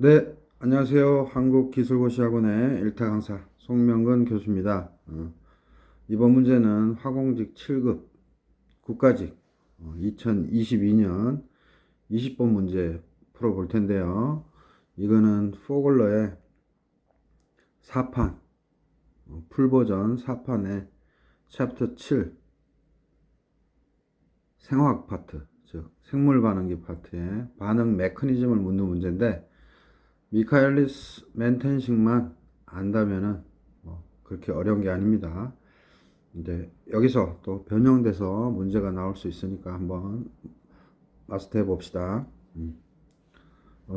네, 안녕하세요. 한국기술고시학원의 일타 강사 송명근 교수입니다. 이번 문제는 화공직 7급 국가직 2022년 20번 문제 풀어볼 텐데요. 이거는 포글러의 4판, 풀버전 4판의 챕터 7 생화학 파트, 즉 생물 반응기 파트의 반응 메커니즘을 묻는 문제인데 미카엘리스 멘텐식만 안다면은 그렇게 어려운 게 아닙니다. 이제 여기서 또 변형돼서 문제가 나올 수 있으니까 한번 마스터해 봅시다.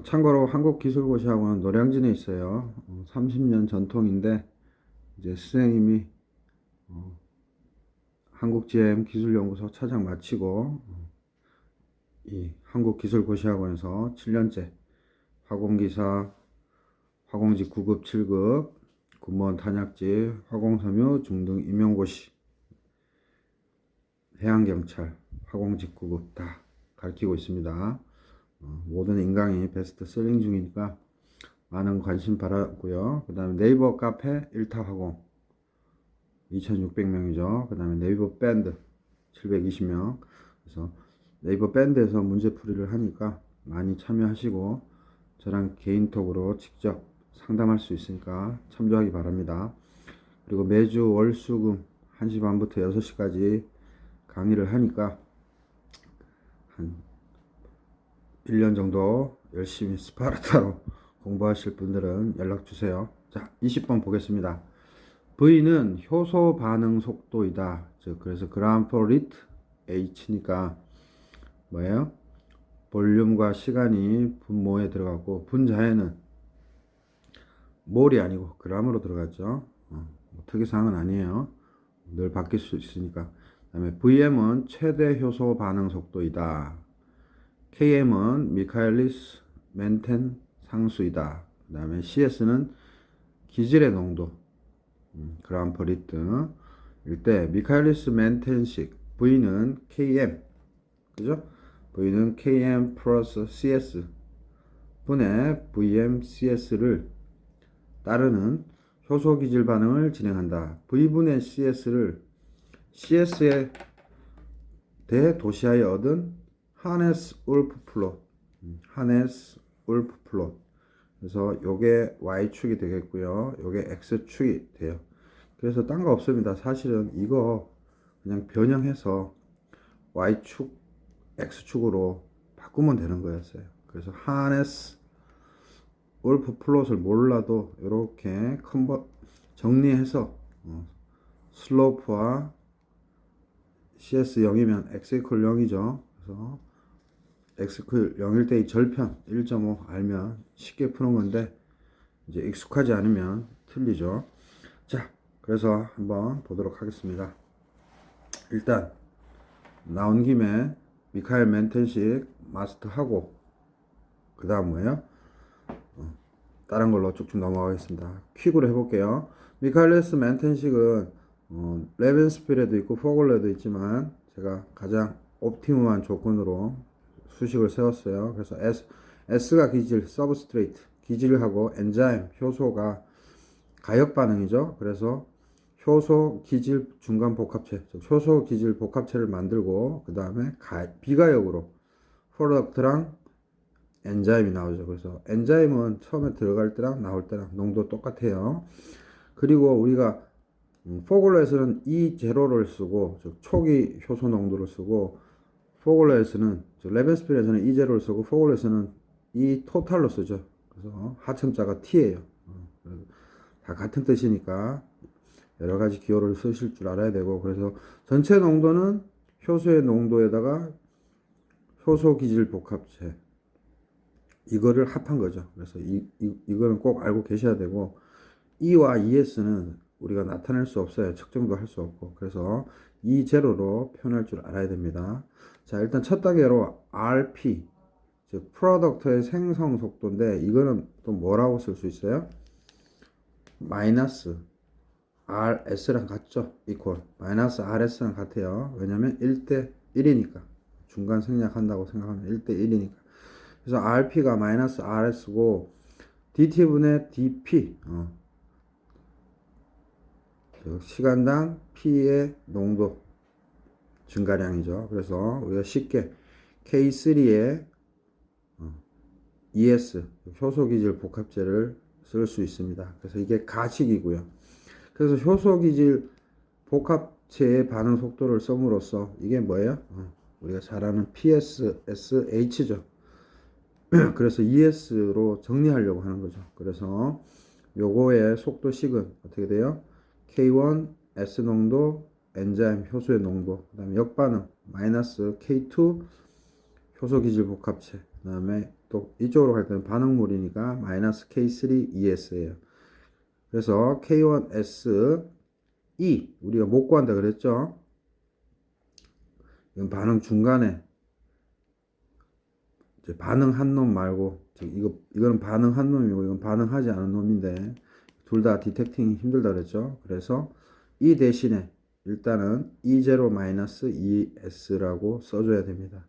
참고로 한국기술고시학원은 노량진에 있어요. 30년 전통인데 이제 선생님이 한국GM 기술연구소 차장 마치고 이 한국기술고시학원에서 7년째 화공기사, 화공직 9급, 7급, 군무원 탄약지, 화공섬유 중등 임용고시, 해양경찰, 화공직 9급 다 가르치고 있습니다. 모든 인강이 베스트셀링 중이니까 많은 관심 바라고요. 그 다음에 네이버 카페 1타화공 2600명이죠. 그 다음에 네이버 밴드 720명. 그래서 네이버 밴드에서 문제풀이를 하니까 많이 참여하시고 저랑 개인톡으로 직접 상담할 수 있으니까 참조하기 바랍니다. 그리고 매주 월수금 1시 반부터 6시까지 강의를 하니까 한 1년 정도 열심히 스파르타로 공부하실 분들은 연락 주세요. 자, 20번 보겠습니다. V는 효소 반응 속도이다. 즉 그래서 그램 퍼 리트 H니까 뭐예요? 볼륨과 시간이 분모에 들어가고 분자에는 몰이 아니고 g으로 들어갔죠. 뭐 특이사항은 아니에요. 늘 바뀔 수 있으니까. 그다음에 VM은 최대 효소 반응 속도이다. KM은 미카엘리스 멘텐 상수이다. 그 다음에 CS는 기질의 농도, 그램 퍼 리트. 일때 미카엘리스 멘텐식 V는 KM, 그죠? V는 KM 플러스 CS 분의 VM CS를 따르는 효소 기질 반응을 진행한다. V분의 CS를 CS에 대도시하여 얻은 하네스 울프 플롯, 하네스 울프 플롯. 그래서 요게 Y축이 되겠고요. 요게 X축이 돼요. 그래서 딴 거 없습니다. 사실은 이거 그냥 변형해서 Y축, X축으로 바꾸면 되는 거였어요. 그래서 하네스 울프 플롯을 몰라도 이렇게 정리해서 슬로프와 CS 0이면 X 이퀄 0이죠. 그래서 X 이퀄 0일 때의 절편 1.5 알면 쉽게 푸는 건데 이제 익숙하지 않으면 틀리죠. 자, 그래서 한번 보도록 하겠습니다. 일단 나온 김에 미카엘 멘텐식 마스터하고 그 다음 뭐예요? 다른 걸로 쭉쭉 넘어가겠습니다. 퀵으로 해볼게요. 미카엘리스 멘텐식은 레벤스필에도 있고 포글러에도 있지만 제가 가장 옵티멈한 조건으로 수식을 세웠어요. 그래서 S가 기질, 서브스트레이트, 기질하고 엔자임, 효소가 가역 반응이죠. 그래서 효소 기질 중간 복합체, 효소 기질 복합체를 만들고 그 다음에 비가역으로 프로덕트랑 엔자임이 나오죠. 그래서 엔자임은 처음에 들어갈 때랑 나올 때랑 농도 똑같아요. 그리고 우리가 포글러에서는 E0를 쓰고 즉 초기 효소 농도를 쓰고 포글러에서는 레벤스필에서는 E0를 쓰고 포글러에서는 E 토탈로 쓰죠. 그래서 하첨자가 T예요. 다 같은 뜻이니까 여러 가지 기호를 쓰실 줄 알아야 되고 그래서 전체 농도는 효소의 농도에다가 효소 기질 복합체 이거를 합한 거죠. 그래서 이거는 꼭 알고 계셔야 되고 E와 ES는 우리가 나타낼 수 없어요. 측정도 할 수 없고 그래서 E0로 표현할 줄 알아야 됩니다. 자, 일단 첫 단계로 RP 즉 프로덕트의 생성 속도인데 이거는 또 뭐라고 쓸 수 있어요? 마이너스 RS랑 같죠? 이퀄 마이너스 RS랑 같아요. 왜냐면 1대 1이니까 중간 생략한다고 생각하면 1대 1이니까 그래서 RP가 마이너스 RS고 dt분의 dp, 즉 시간당 p의 농도 증가량이죠. 그래서 우리가 쉽게 K3의 ES, 효소기질 복합제를 쓸 수 있습니다. 그래서 이게 가식이고요. 그래서 효소기질 복합체의 반응 속도를 쏨으로써 이게 뭐예요? 우리가 잘 아는 PSSH죠. 그래서 ES로 정리하려고 하는 거죠. 그래서 요거의 속도식은 어떻게 돼요? K1 S 농도 엔자임 효소의 농도, 그 다음에 역반응 마이너스 K2 효소기질 복합체, 그 다음에 또 이쪽으로 갈 때는 반응물이니까 마이너스 K3 ES예요. 그래서 K1S E 우리가 못 구한다 그랬죠? 이건 반응 중간에 이제 반응한 놈 말고, 이거는 반응한 놈이고 이건 반응하지 않은 놈인데 둘 다 디텍팅이 힘들다 그랬죠. 그래서 이 대신에 일단은 E0-ES라고 써줘야 됩니다.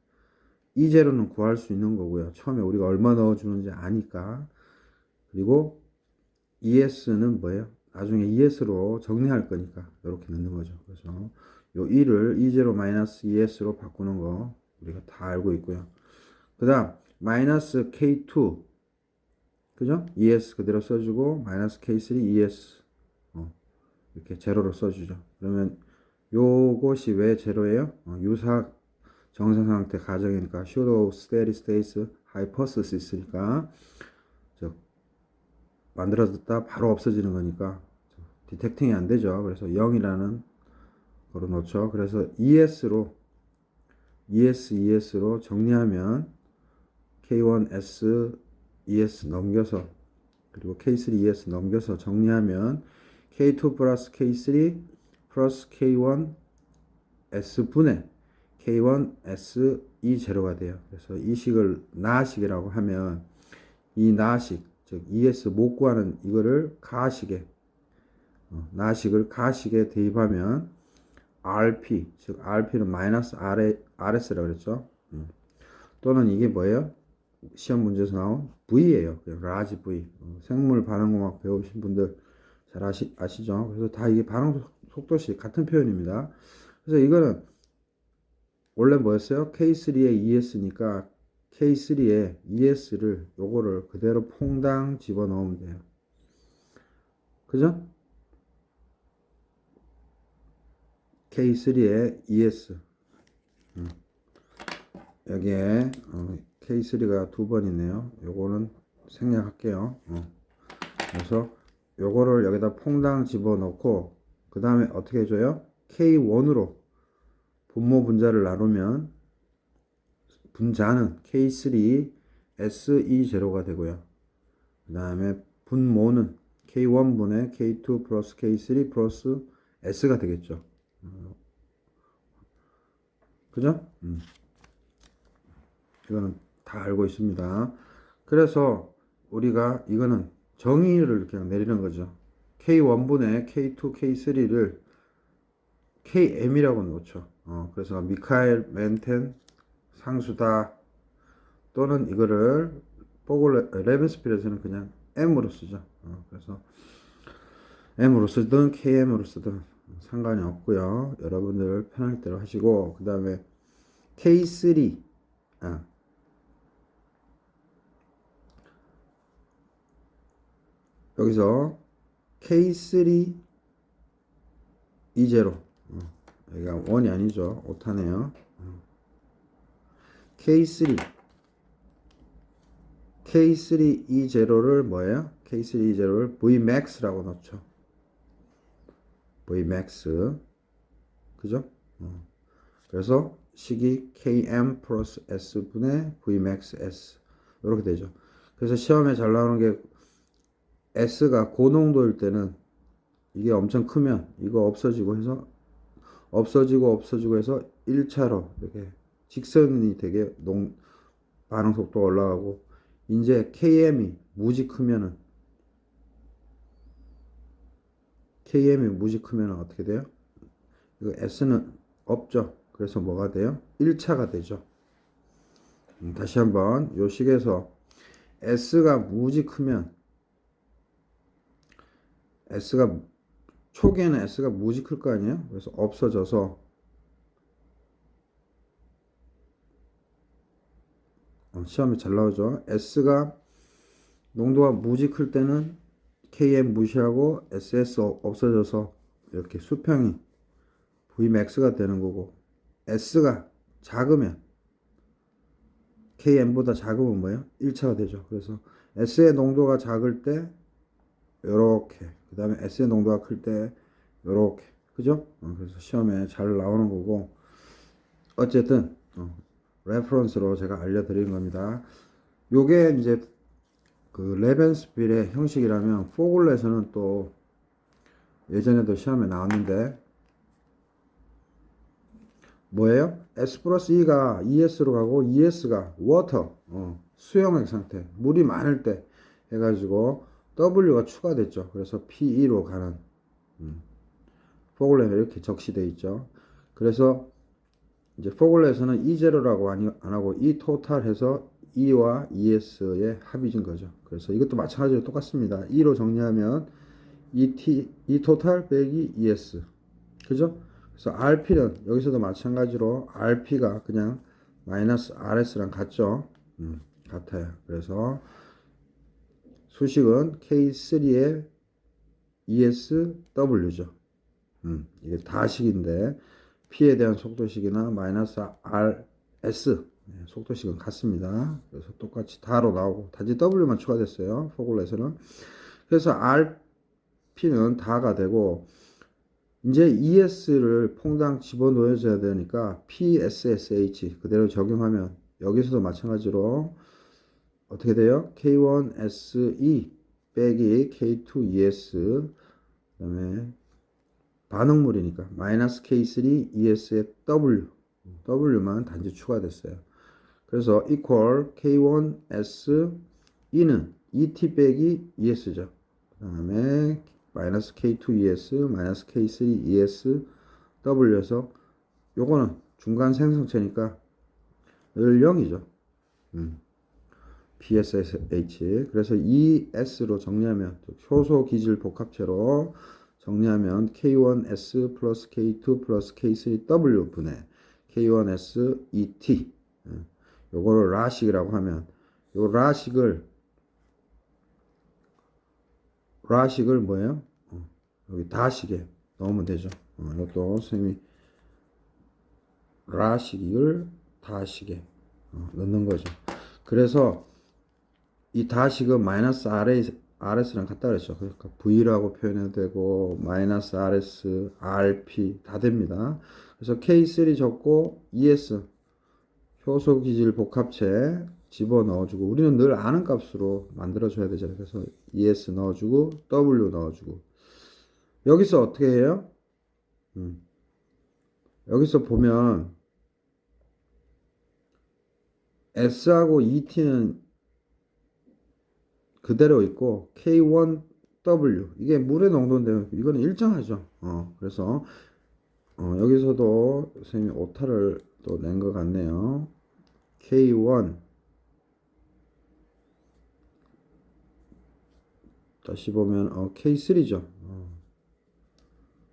E0는 구할 수 있는 거고요. 처음에 우리가 얼마 넣어주는지 아니까. 그리고 ES는 뭐예요? 나중에 ES로 정리할 거니까 이렇게 넣는 거죠. 그래서 요 E를 E0-ES로 바꾸는 거 우리가 다 알고 있고요. 그 다음 마이너스 K2, 그죠? ES 그대로 써주고 마이너스 K3 ES 이렇게 제로로 써주죠. 그러면 요것이 왜 제로예요? 유사 정상상태 가정이니까 pseudo steady state hypothesis니까 만들어졌다 바로 없어지는 거니까 디텍팅이 안 되죠. 그래서 0이라는 거로 놓죠. 그래서 ES로 정리하면 K1S ES 넘겨서 그리고 K3 ES 넘겨서 정리하면 K2 플러스 K3 플러스 K1 S분의 K1 S E 제로가 돼요. 그래서 이 식을 나식이라고 하면 이 나식, 즉 ES 못 구하는 이거를 가식에 나식을 가식에 대입하면 RP, 즉 RP는 마이너스 RS라고 그랬죠. 또는 이게 뭐예요? 시험 문제에서 나온 V예요. 라지 V. 생물 반응공학 배우신 분들 잘 아시죠? 그래서 다 이게 반응 속도식 같은 표현입니다. 그래서 이거는 원래 뭐였어요? K3에 ES니까 K3에 ES를 요거를 그대로 퐁당 집어넣으면 돼요. 그죠? K3에 ES 여기에 K3가 두 번 있네요. 요거는 생략할게요. 그래서 요거를 여기다 퐁당 집어넣고 그 다음에 어떻게 해줘요? K1으로 분모 분자를 나누면 분자는 K3 SE0가 되고요. 그 다음에 분모는 K1분의 K2 플러스 K3 플러스 S가 되겠죠. 그죠? 이거는 다 알고 있습니다. 그래서 우리가 이거는 정의를 그냥 내리는 거죠. K1분의 K2, K3를 KM이라고 놓죠. 그래서 미카엘 멘텐 상수다, 또는 이거를 레벤스필에서는 그냥 M으로 쓰죠. 그래서 M으로 쓰든 KM으로 쓰든 상관이 없고요. 여러분들 편할 대로 하시고, 그 다음에 K3 여기서 K3 E0 여기가 1이 아니죠. 오타네요. K3 E0를 뭐예요? K3 E0를 Vmax라고 넣죠. Vmax. 그죠? 그래서 식이 KM 플러스 S분의 Vmax S 이렇게 되죠. 그래서 시험에 잘 나오는 게 S가 고농도일 때는 이게 엄청 크면 이거 없어지고 해서 1차로 이렇게 직선이 되게 반응 속도가 올라가고, 이제 KM이 무지 크면은 어떻게 돼요? 이거 S는 없죠. 그래서 뭐가 돼요? 1차가 되죠. 다시 한번 요 식에서 S가 무지 크면 S가 초기에는 S가 무지 클 거 아니에요? 그래서 없어져서 시험에 잘 나오죠. S가 농도가 무지 클 때는 KM 무시하고 SS 없어져서 이렇게 수평이 Vmax가 되는 거고, S가 작으면 KM보다 작으면 뭐예요? 1차가 되죠. 그래서 S의 농도가 작을 때 요렇게, 그 다음에 S의 농도가 클 때 요렇게, 그죠? 그래서 시험에 잘 나오는 거고, 어쨌든 레퍼런스로 제가 알려드린 겁니다. 요게 이제 그 레벤스빌의 형식이라면 포글렛에는 또 예전에도 시험에 나왔는데 뭐예요? S 플러스 E가 ES로 가고 ES가 워터, 수용액 상태, 물이 많을 때 해가지고 W가 추가됐죠. 그래서 PE로 가는 포글렛에 이렇게 적시되어 있죠. 그래서 이제 포글렛에는 E0라고 안 하고 E 토탈 해서 E와 ES의 합이진 거죠. 그래서 이것도 마찬가지로 똑같습니다. E로 정리하면 E 토탈 빼기 ES. 그죠? 그래서 RP는 여기서도 마찬가지로 RP가 그냥 마이너스 RS랑 같죠? 같아요. 그래서 수식은 K3의 ESW죠. 이게 다식인데 P에 대한 속도식이나 마이너스 RS 속도식은 같습니다. 그래서 똑같이 다로 나오고 단지 W만 추가됐어요. 포글렛에는. 그래서 RP는 다가 되고 이제 ES를 퐁당 집어넣어줘야 되니까 PSSH 그대로 적용하면 여기서도 마찬가지로 어떻게 돼요? K1SE 빼기 K2ES 그 다음에 반응물이니까 마이너스 K3 ES의 W만 단지 추가됐어요. 그래서 equal K1S E는 ET 빼기 ES죠. 그 다음에 마이너스 K2ES 마이너스 K3ES W에서 요거는 중간 생성체니까 늘 0이죠. PSSH. 그래서 ES로 정리하면 효소 기질 복합체로 정리하면 K1S 플러스 K2 플러스 K3W 분의 K1S ET. 요거를 라식이라고 하면 요 라식을 뭐예요? 여기 다식에 넣으면 되죠. 이것도 선생님이 라식을 다식에 넣는 거죠. 그래서 이 다식은 마이너스 RS랑 같다 그랬죠. 그러니까 V라고 표현해도 되고 마이너스 RS, RP 다 됩니다. 그래서 K3 적고 ES 효소 기질 복합체 집어 넣어주고 우리는 늘 아는 값으로 만들어줘야 되잖아요. 그래서 ES 넣어주고 W 넣어주고 여기서 어떻게 해요? 여기서 보면 S하고 ET는 그대로 있고 K1W 이게 물의 농도인데 이거는 일정하죠. 그래서 여기서도 선생님이 오타를 또 낸 것 같네요. K1 다시 보면 K3죠.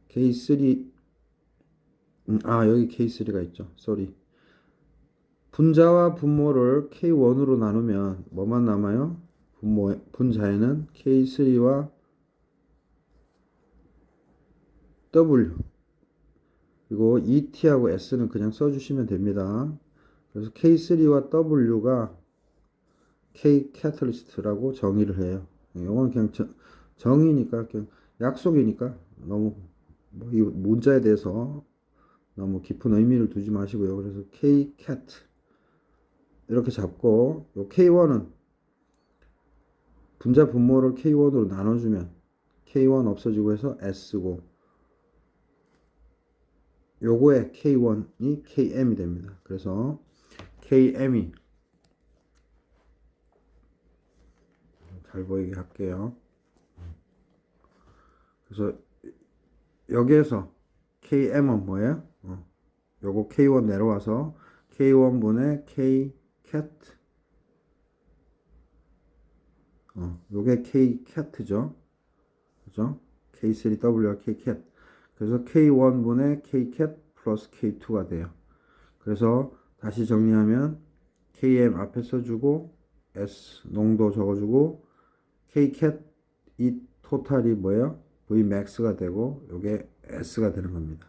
K3 여기 K3가 있죠. 쏘리. 분자와 분모를 K1으로 나누면 뭐만 남아요? 분자에는 K3와 W 그리고 ET하고 S는 그냥 써주시면 됩니다. 그래서 K3와 W가 K 캐탈리스트라고 정의를 해요. 이건 그냥 정의니까 그냥 약속이니까 너무 이 문자에 대해서 너무 깊은 의미를 두지 마시고요. 그래서 K cat 이렇게 잡고 요 K1은 분자 분모를 K1으로 나눠주면 K1 없어지고 해서 S고 요거의 K1이 KM이 됩니다. 그래서 KM이 잘 보이게 할게요. 그래서 여기에서 KM은 뭐예요? 요거 K1 내려와서 K1분의 K cat 요게 K cat죠. 그죠? K3W와 Kcat. 그래서 K1분의 Kcat 플러스 K2가 돼요. 그래서 다시 정리하면 KM 앞에 써주고 S 농도 적어주고 Kcat 이 토탈이 뭐예요? Vmax가 되고 요게 S가 되는 겁니다.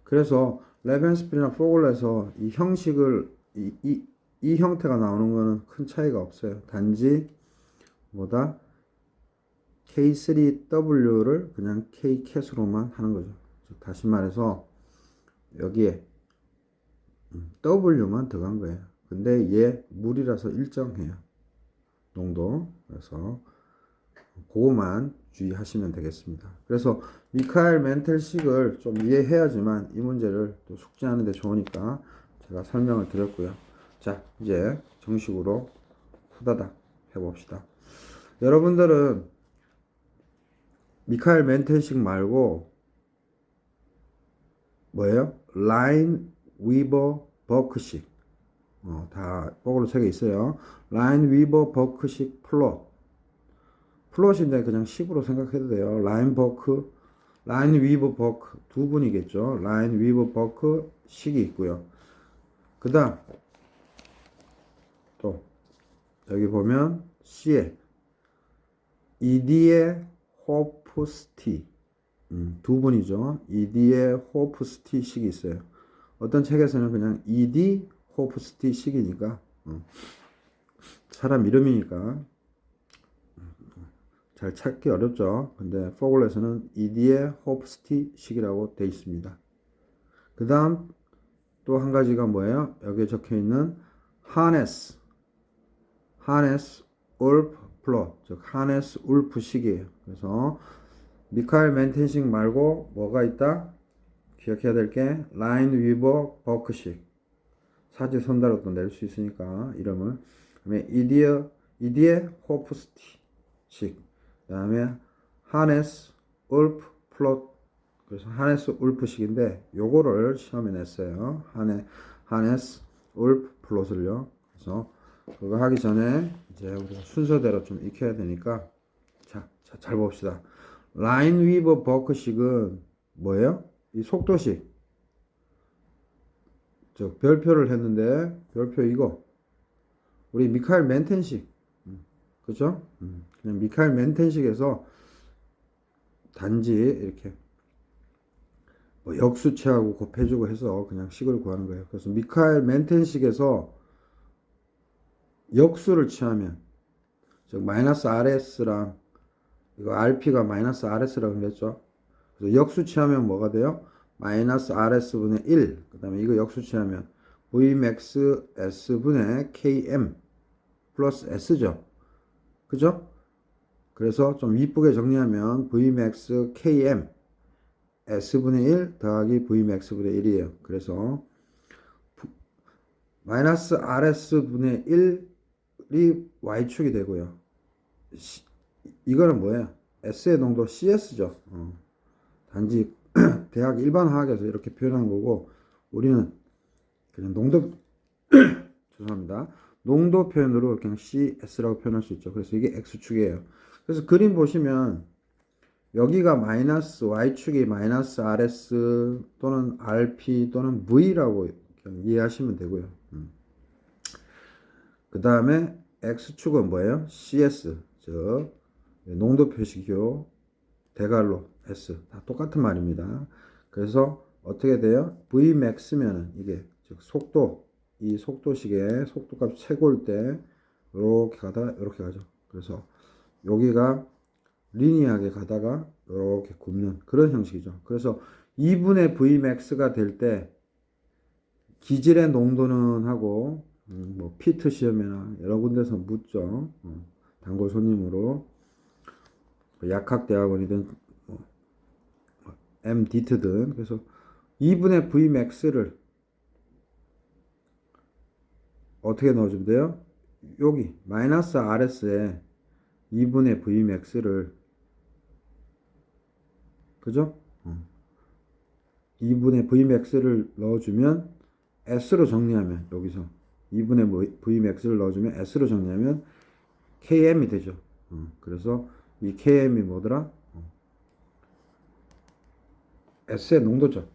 그래서 레벤스필이나 포글렛에서 이 형식을 이 형태가 나오는 거는 큰 차이가 없어요. 단지 뭐다? K3W를 그냥 Kcat으로만 하는 거죠. 다시 말해서 여기에 W만 들어간 거예요. 근데 얘 물이라서 일정해요. 농도. 그래서 그거만 주의하시면 되겠습니다. 그래서 미카엘 멘텔식을 좀 이해해야지만 이 문제를 또 숙지하는 데 좋으니까 제가 설명을 드렸고요. 자, 이제 정식으로 후다닥 해봅시다. 여러분들은 미카엘 멘텔식 말고 뭐예요? 라인 위버 버크식 다 거꾸로 책에 있어요. 라인 위버 버크식 플롯인데 그냥 식으로 생각해도 돼요. 라인 위버 버크 두 분이겠죠. 라인 위버 버크 식이 있고요. 그 다음 또 여기 보면 C에 ED의 호프스티 두 분이죠. ED의 호프스티 식이 있어요. 어떤 책에서는 그냥 ED 호프스티 식이니까 사람 이름이니까 잘 찾기 어렵죠. 근데 포글렛에는 ED의 호프스티 식이라고 되어 있습니다. 그 다음 또 한 가지가 뭐예요? 여기에 적혀 있는 하네스 울프 플롯, 즉 하네스 울프 식이에요. 그래서 미카엘 멘텐식 말고 뭐가 있다? 기억해야 될 게 라인 위버 버크식. 사지선다로도 낼 수 있으니까 이름을. 그다음에 이디의 호프스티식. 그다음에 하네스 울프 플롯. 그래서 하네스 울프식인데 요거를 시험에 냈어요. 하네스 울프 플롯을요. 그래서 그거 하기 전에 이제 우리가 순서대로 좀 익혀야 되니까 자, 잘 봅시다. 라인 위버 버크식은 뭐예요? 이 속도식. 저 별표를 했는데 별표 이거 우리 미카엘 멘텐식 그죠? 그냥 미카엘 멘텐식에서 단지 이렇게 뭐 역수치하고 곱해주고 해서 그냥 식을 구하는 거예요. 그래서 미카엘 멘텐식에서 역수를 취하면 즉 마이너스 RS랑 이거 RP가 마이너스 RS라고 그랬죠. 그래서 역수치하면 뭐가 돼요? 마이너스 RS분의 1. 그 다음에 이거 역수치하면 Vmax S분의 KM 플러스 S죠. 그죠? 그래서 좀 이쁘게 정리하면 Vmax KM S분의 1 더하기 Vmax분의 1이에요. 그래서 마이너스 RS분의 1이 Y축이 되고요. 이거는 뭐예요? S의 농도 CS죠. 단지 대학 일반 화학에서 이렇게 표현한 거고 우리는 그냥 농도 죄송합니다. 농도 표현으로 그냥 CS라고 표현할 수 있죠. 그래서 이게 X축이에요. 그래서 그림 보시면 여기가 마이너스 Y축이 마이너스 RS 또는 RP 또는 V라고 그냥 이해하시면 되고요. 그 다음에 X축은 뭐예요? CS 즉 농도 표시교 대괄호 S 다 똑같은 말입니다. 그래서 어떻게 돼요? Vmax면은 이게 즉 속도 이 속도식의 속도값 최고일 때 이렇게 가다 이렇게 가죠. 그래서 여기가 리니하게 가다가 이렇게 굽는 그런 형식이죠. 그래서 2분의 Vmax가 될 때 기질의 농도는 하고 뭐 피트 시험이나 여러 군데서 묻죠. 단골 손님으로 약학대학원이든 MDT든 그래서 2분의 Vmax를 어떻게 넣어주면 돼요? 여기 마이너스 RS에 2분의 Vmax를 그죠? 2분의 Vmax를 넣어주면 S로 정리하면 여기서 2분의 Vmax를 넣어주면 S로 정리하면 KM이 되죠. 그래서 이 KM이 뭐더라? S의 농도죠.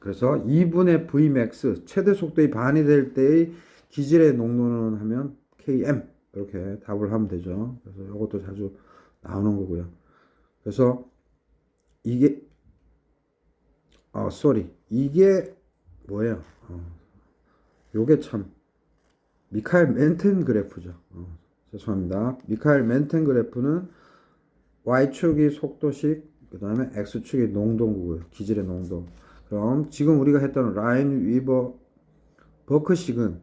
그래서 2분의 Vmax 최대 속도의 반이 될 때의 기질의 농도는 하면 Km 이렇게 답을 하면 되죠. 그래서 이것도 자주 나오는 거고요. 그래서 이게 이게 뭐예요? 요게 참 미카엘 멘텐 그래프죠. 죄송합니다. 미카엘 멘텐 그래프는 Y축이 속도식, 그 다음에 X축이 농도고요. 기질의 농도. 그럼 지금 우리가 했던 라인 위버 버크식은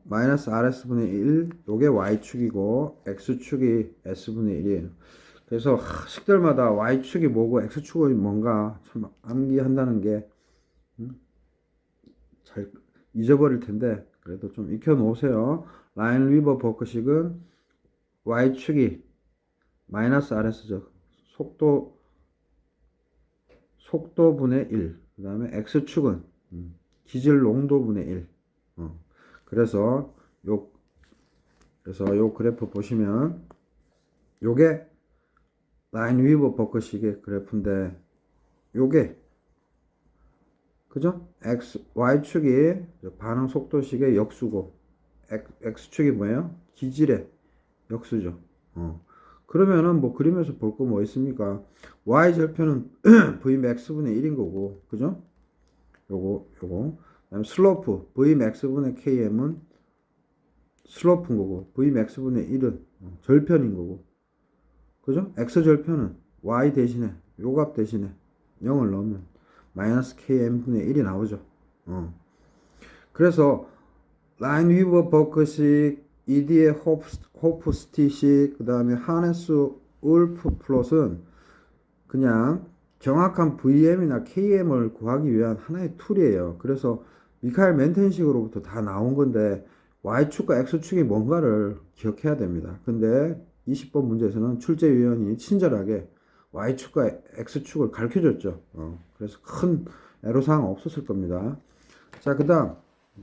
마이너스 RS분의 1, 요게 Y축이고 X축이 S분의 1이에요. 그래서 식들마다 Y축이 뭐고 X축이 뭔가 참 암기한다는 게 잘 잊어버릴 텐데 그래도 좀 익혀 놓으세요. 라인 위버 버크식은 Y축이 마이너스 RS죠. 속도분의 1. 그 다음에 X축은 기질 농도분의 1. 그래서 요 그래프 보시면 요게 라인 위버 버크식의 그래프인데 요게 그죠? Y축이 반응 속도식의 역수고 X축이 뭐예요? 기질의 역수죠. 그러면은 뭐 그림에서 볼 거 뭐 있습니까? Y절편은 Vmax분의 1인 거고, 그죠? 요거. 그다음에 슬로프, Vmax분의 Km은 슬로프인 거고, Vmax분의 1은 절편인 거고, 그죠? X절편은 Y 대신에, 요 값 대신에 0을 넣으면 마이너스 Km분의 1이 나오죠. 그래서 라인 위버 버크식, ED의 호프스티식, 그 다음에 하네스 울프 플롯은 그냥 정확한 VM이나 KM을 구하기 위한 하나의 툴이에요. 그래서 미카엘 멘텐식으로부터 다 나온 건데 Y축과 X축이 뭔가를 기억해야 됩니다. 근데 20번 문제에서는 출제위원이 친절하게 Y축과 X축을 가르쳐줬죠. 그래서 큰 애로사항 없었을 겁니다. 자, 그 다음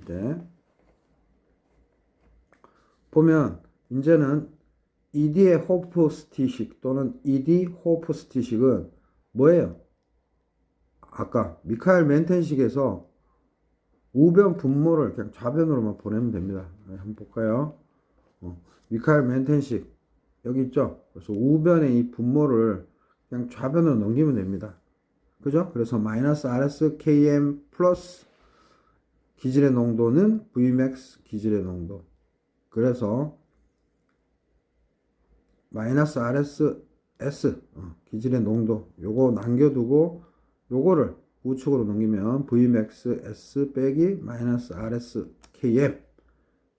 이제 보면 이제는 ED의 호프스티식 또는 ED 호프스티식은 뭐예요? 아까 미카엘 멘텐식에서 우변 분모를 그냥 좌변으로만 보내면 됩니다. 한번 볼까요? 미카엘 멘텐식 여기 있죠? 그래서 우변의 이 분모를 그냥 좌변으로 넘기면 됩니다. 그죠? 그래서 마이너스 RS KM 플러스 기질의 농도는 Vmax 기질의 농도. 그래서 마이너스 RS S 기질의 농도 요거 남겨두고 요거를 우측으로 넘기면 Vmax S 빼기 마이너스 RS KM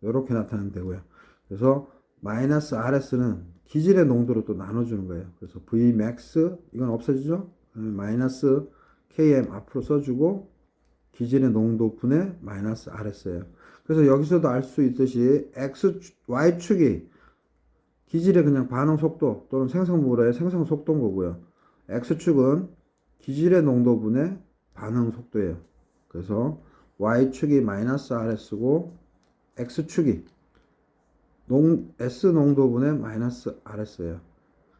요렇게 나타내면 되고요. 그래서 마이너스 RS는 기질의 농도로 또 나눠주는 거예요. 그래서 Vmax 이건 없어지죠? 마이너스 KM 앞으로 써주고 기질의 농도 분의 마이너스 RS예요. 그래서 여기서도 알 수 있듯이 Y축이 기질의 그냥 반응 속도 또는 생성물의 생성 속도인 거고요. X축은 기질의 농도분의 반응 속도예요. 그래서 Y축이 마이너스 RS고 X축이 S 농도분의 마이너스 RS예요.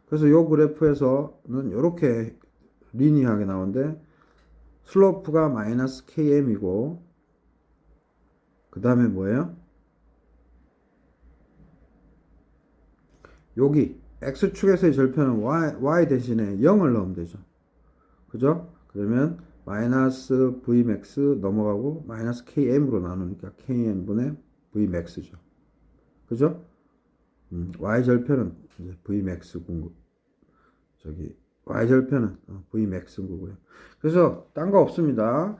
그래서 이 그래프에서는 이렇게 리니어하게 나오는데 슬로프가 마이너스 KM이고 그 다음에 뭐예요? 여기 X축에서의 절편은 Y 대신에 0을 넣으면 되죠. 그죠? 그러면 마이너스 Vmax 넘어가고 마이너스 KM으로 나누니까 KM분의 Vmax죠. 그죠? Y절편은 이제 Vmax 공급. Y절편은 Vmax인 거고요. 그래서 딴 거 없습니다.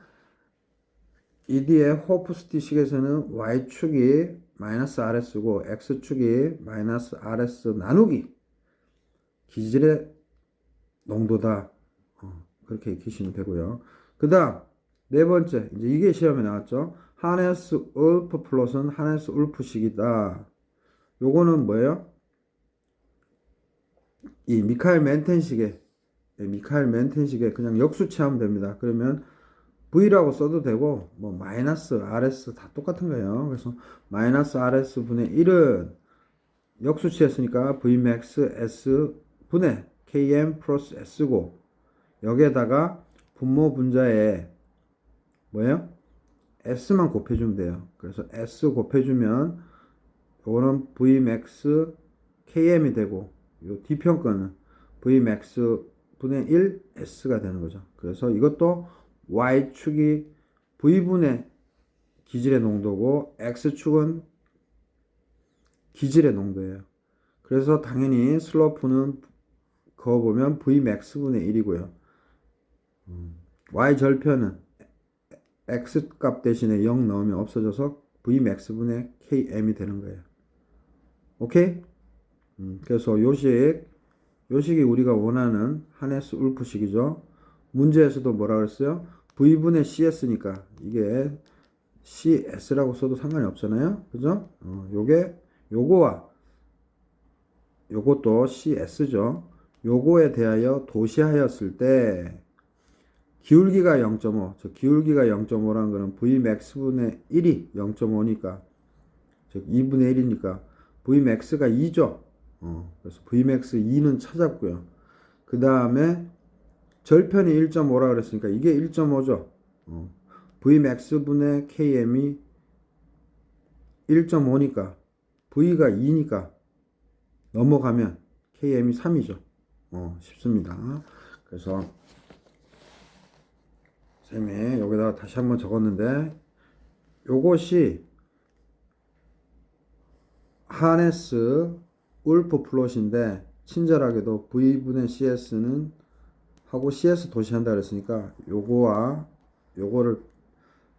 ED의 호프스티식에서는 Y축이 마이너스 RS고 X축이 마이너스 RS 나누기 기질의 농도다. 그렇게 익히시면 되고요. 그 다음 네 번째 이제 이게 시험에 나왔죠. 하네스 울프 플롯은 하네스 울프식이다. 요거는 뭐예요? 이 미카엘 멘텐식에 그냥 역수치하면 됩니다. 그러면 V라고 써도 되고 뭐 마이너스 RS 다 똑같은 거예요. 그래서 마이너스 RS 분의 1은 역수치했으니까 Vmax S 분의 KM 플러스 S고 여기에다가 분모 분자에 뭐예요? S만 곱해주면 돼요. 그래서 S 곱해주면 요거는 Vmax KM이 되고 요 D편 거는 Vmax 분의 1 S가 되는 거죠. 그래서 이것도 Y축이 V분의 기질의 농도고 X축은 기질의 농도예요. 그래서 당연히 슬로프는 그거 보면 Vmax 분의 1이고요. Y 절편은 X 값 대신에 0 넣으면 없어져서 Vmax 분의 KM이 되는 거예요. 오케이? 그래서 요식이 우리가 원하는 하네스 울프식이죠. 문제에서도 뭐라 그랬어요? V분의 CS니까 이게 CS라고 써도 상관이 없잖아요. 그죠? 요것도 CS죠. 요거에 대하여 도시하였을 때 기울기가 0.5, 저 기울기가 0.5라는 거는 Vmax분의 1이 0.5니까 즉 2분의 1이니까 Vmax가 2죠. 그래서 Vmax 2는 찾았고요. 그 다음에 절편이 1.5라 그랬으니까 이게 1.5죠. Vmax분의 KM이 1.5니까 V가 2니까 넘어가면 KM이 3이죠. 쉽습니다. 그래서 쌤이 여기다가 다시 한번 적었는데 요것이 하네스 울프 플롯인데 친절하게도 V분의 CS는 하고 CS 도시한다 그랬으니까 요거와 요거를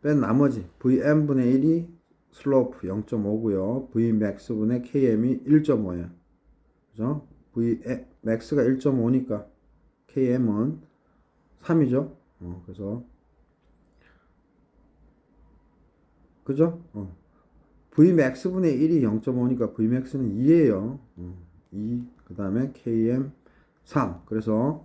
뺀 나머지 Vm분의 1이 슬로프 0.5고요. Vmax분의 KM이 1.5예요. 그죠? Vmax가 1.5니까 KM은 3이죠. 그래서 그죠? Vmax분의 1이 0.5니까 Vmax는 2예요. 2. 그 다음에 KM 3. 그래서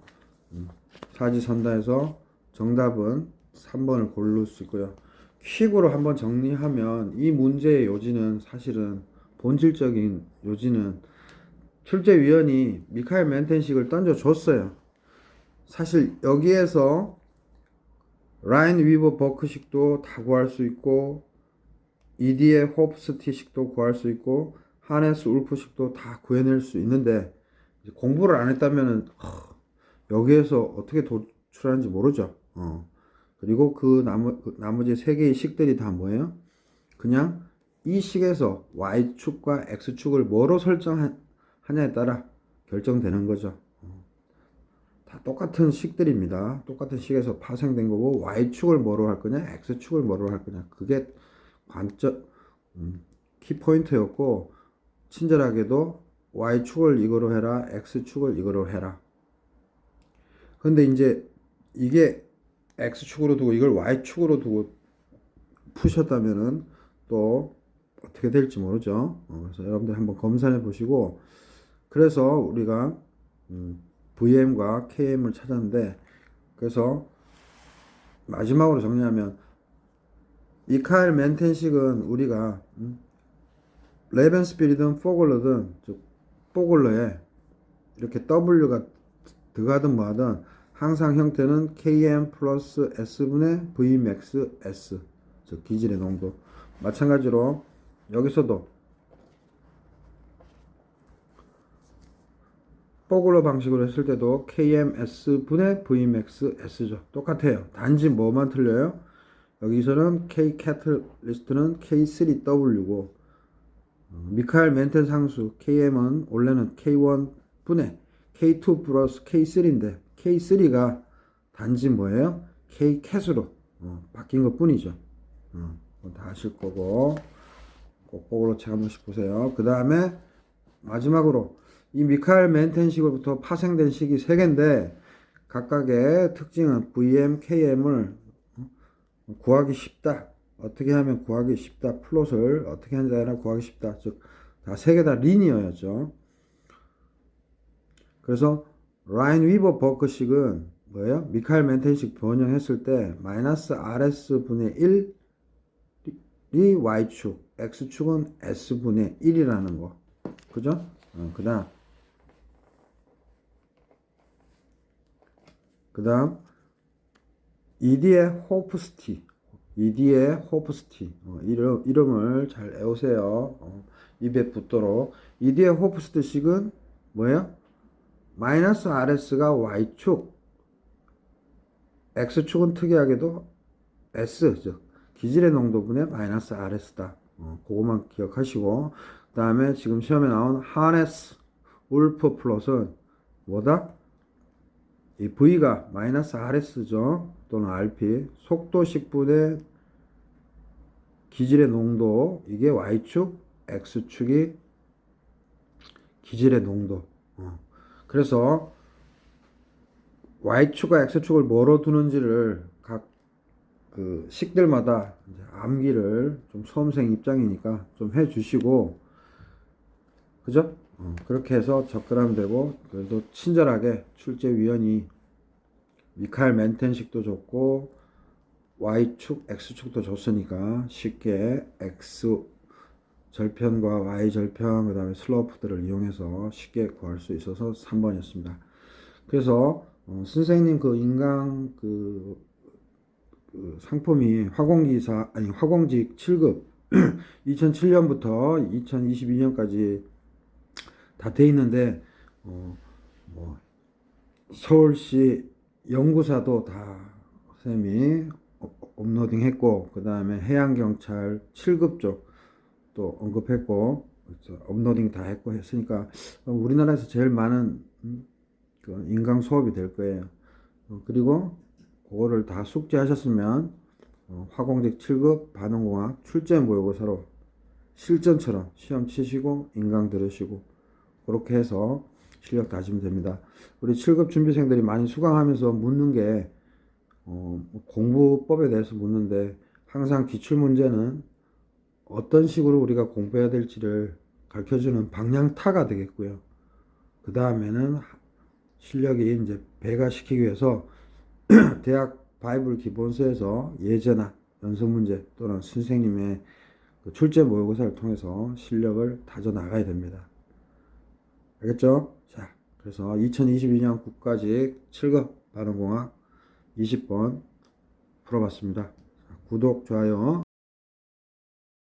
사지선다에서 정답은 3번을 고를 수 있고요. 퀵으로 한번 정리하면 이 문제의 요지는 사실은 본질적인 요지는 출제위원이 미카엘 멘텐식을 던져줬어요. 사실 여기에서 라인 위버 버크식도 다 구할 수 있고 이디의 호프스티식도 구할 수 있고 하네스 울프식도 다 구해낼 수 있는데 공부를 안 했다면은 여기에서 어떻게 도출하는지 모르죠. 그리고 그 나머지 세 개의 식들이 다 뭐예요? 그냥 이 식에서 Y축과 X축을 뭐로 설정하냐에 따라 결정되는 거죠. 다 똑같은 식들입니다. 똑같은 식에서 파생된 거고 Y축을 뭐로 할 거냐 X축을 뭐로 할 거냐 그게 관점 키포인트였고 친절하게도 Y축을 이거로 해라 X축을 이거로 해라. 근데 이제 이게 X축으로 두고 이걸 Y축으로 두고 푸셨다면은 또 어떻게 될지 모르죠. 그래서 여러분들 한번 검사해 보시고 그래서 우리가 VM과 KM을 찾았는데 그래서 마지막으로 정리하면 미카엘 멘텐식은 우리가 레벤스필이든 포글러든 즉 포글러에 이렇게 W가 들어가든 뭐하든 항상 형태는 KM 플러스 S분의 Vmax S 즉 기질의 농도 마찬가지로 여기서도 포글러 방식으로 했을 때도 KMS분의 Vmax S죠. 똑같아요. 단지 뭐만 틀려요? 여기서는 K 캐틀리스트는 K3W고 미카엘 멘텐 상수 KM은 원래는 K1 분의 K2 플러스 K3인데 K3가 단지 뭐예요? K 캣으로 바뀐 것 뿐이죠. 다 아실 거고 꼭 보고로 책 한 번씩 보세요. 그 다음에 마지막으로 이 미카엘 멘텐식으로부터 파생된 식이 3개인데 각각의 특징은 VM, KM을 구하기 쉽다. 어떻게 하면 구하기 쉽다. 플롯을 어떻게 하는지 아니라 구하기 쉽다. 즉, 다 3개 다 리니어였죠. 그래서 라인 위버 버크식은 뭐예요? 미카엘 멘텐식 변형했을 때 마이너스 RS 분의 1이 Y축, X축은 S 분의 1이라는 거. 그죠? 그 다음 이디의 호프스티. 이디의 호프스티. 이름을 잘 외우세요. 입에 붙도록. 이디의 호프스티식은 뭐예요? 마이너스 RS가 Y축, X축은 특이하게도 S, 즉 기질의 농도분의 마이너스 RS다. 그것만 기억하시고, 그 다음에 지금 시험에 나온 하네스 울프 플롯은 뭐다? 이 V가 마이너스 RS죠. 또는 RP. 속도식분의 기질의 농도. 이게 Y축, X축이 기질의 농도. 그래서 Y축과 X축을 뭐로 두는지를 각 그 식들마다 이제 암기를 좀 수험생 입장이니까 좀 해주시고, 그죠? 그렇게 해서 접근하면 되고, 그래도 친절하게 출제위원이 미카엘 멘텐식도 줬고 Y축, X축도 줬으니까 쉽게 X 절편과 Y 절편, 그 다음에 슬로프들을 이용해서 쉽게 구할 수 있어서 3번이었습니다. 그래서 선생님 그 인강 그 상품이 화공직 7급 2007년부터 2022년까지 다 돼 있는데 뭐 서울시 연구사도 다 쌤이 업로딩 했고, 그 다음에 해양경찰 7급 쪽도 언급했고, 업로딩 다 했고 했으니까 우리나라에서 제일 많은 그 인강 수업이 될 거예요. 그리고 그거를 다 숙지하셨으면 화공직 7급 반응공학 출제 모의고사로 실전처럼 시험 치시고 인강 들으시고 그렇게 해서 실력 다지면 됩니다. 우리 7급 준비생들이 많이 수강하면서 묻는 게 공부법에 대해서 묻는데, 항상 기출문제는 어떤 식으로 우리가 공부해야 될지를 가르쳐주는 방향타가 되겠고요. 그 다음에는 실력이 이제 배가시키기 위해서 대학 바이블 기본서에서 예제나 연습 문제 또는 선생님의 그 출제 모의고사를 통해서 실력을 다져 나가야 됩니다. 알겠죠? 자, 그래서 2022년 국가직 7급 반응공학 20번 풀어봤습니다. 구독, 좋아요.